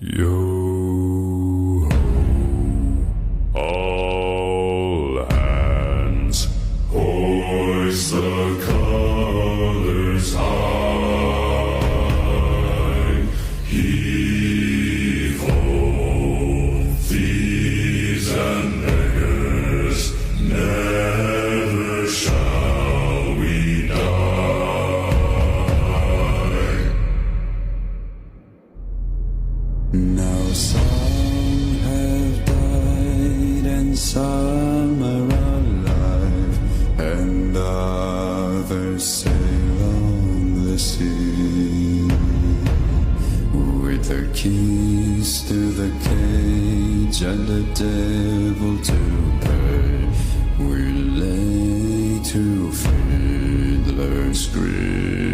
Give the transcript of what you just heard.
Yo ho, all hands, hoist the colors high. Heave ho, thieves and beggars, never shall we die. Now some have died and some are alive, and others sail on the sea with their keys to the cage and the devil to pay. We lay to fiddler's grave.